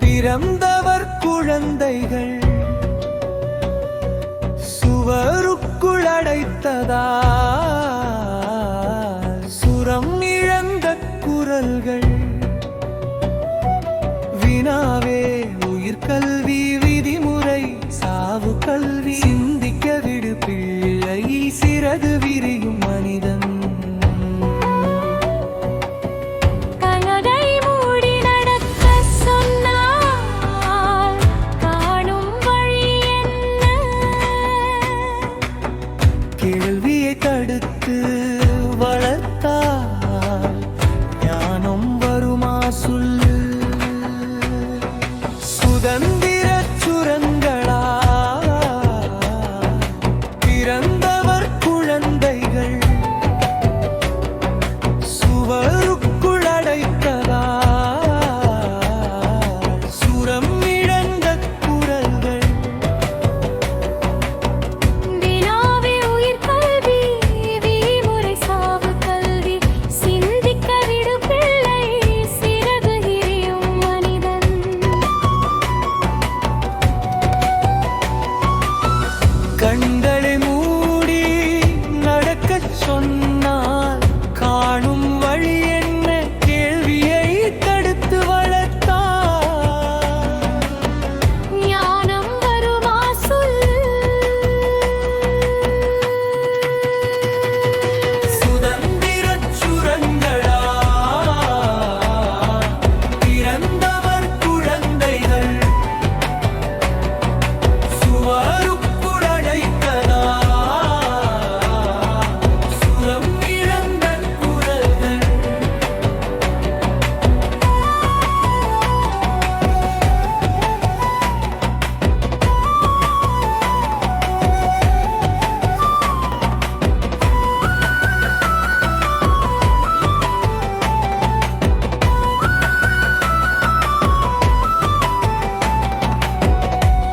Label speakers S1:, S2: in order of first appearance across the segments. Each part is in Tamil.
S1: பிறந்தவர் குழந்தைகள் சுவருக்குள் அடைத்ததா சுரம் இழந்த குரல்கள் வினாவே உயிர்கல்வி விதிமுறை சாவு கல்வி சிந்திக்க விடு பிள்ளை சிறகு விரியும் மனிதன் கேள்வியை தடுத்து வளர்த்தால் ஞானம் வருமா சொல்லு சுதந்திர சுரங்களா பிறந்தவர் குழந்தைகள் சுவருக்குள் அடைத்ததா சுரம் இழந்த குரல்கள் கண்களை மூடி நடக்கச் சொன்னால் காணும் வழி என்ன கேள்வியை தடுத்து வளர்த்தார்
S2: ஞானம் வருமா சொல்
S1: சுதந்திர சுரங்களா பிறந்தவர் குழந்தைகள் சுவரு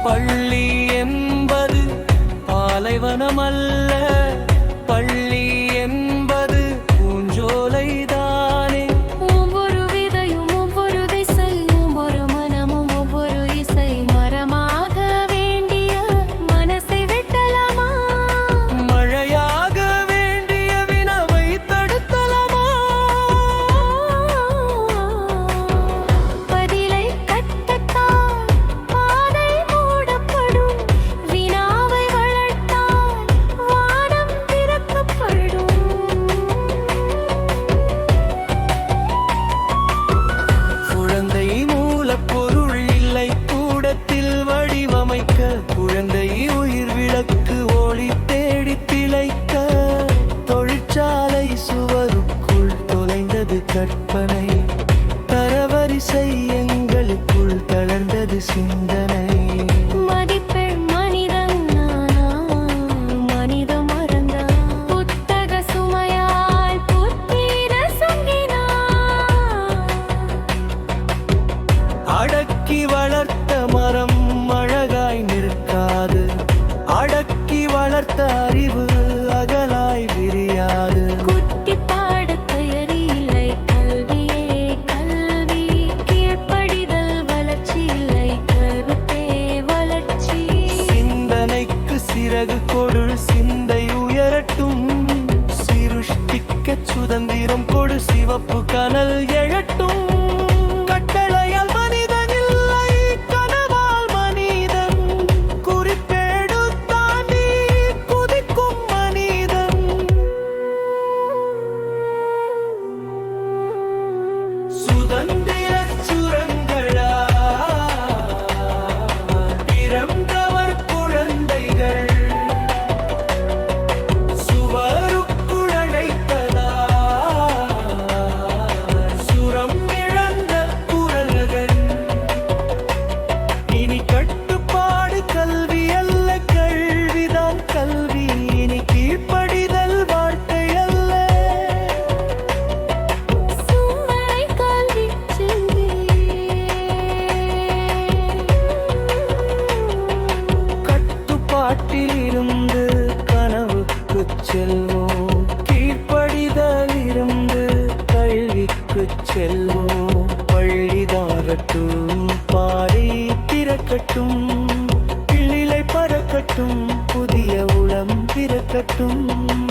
S1: பள்ளி என்பது பாலைவனமல்ல பள்ளி என்பது பூஞ்சோலைதானே
S2: ஒவ்வொரு விதையும் ஒவ்வொரு திசை ஒவ்வொரு மனமும் ஒவ்வொரு இசை மரமாக வேண்டிய மனசை வெட்டலாமா
S1: மழையாக வேண்டிய வினவை தடுத்தலாமா
S2: பதிலை கட்டத்தான் பாதை மூடப்படும் வினாவை வளர்த்தால் வானம் திறக்கப்படும்
S1: குழந்தை மூலப்பொருள் இல்லை கூடத்தில் வடிவமைக்க குழந்தை உயிர் விளக்கு ஒளி தேடி திளைக்க தொழிற்சாலை சுவருக்குள் தொலைந்தது கற்பனை தரவரிசை எங்களுக்குள் தளர்ந்தது சிந்தனை
S2: மதிப்பெண் மனிதன் நானா மனித மறந்தா புத்தக சுமையால் புத்திர சுங்கினா
S1: அடக்கி வளர்த்த மரம் அழகாய் நிற்காது அடக்கி வளர்த்த அறிவு அகலாய் விரியாது
S2: குட்டி பாடத் தயாரி இல்லை கல்வியே கல்வி கீழ்ப்படிதல் வளர்ச்சி இல்லை கருத்தே
S1: செல்வோம். பள்ளிதாரட்டும், பாதை திறக்கட்டும், கிளிலை பறக்கட்டும், புதிய உளம் பிறக்கட்டும்.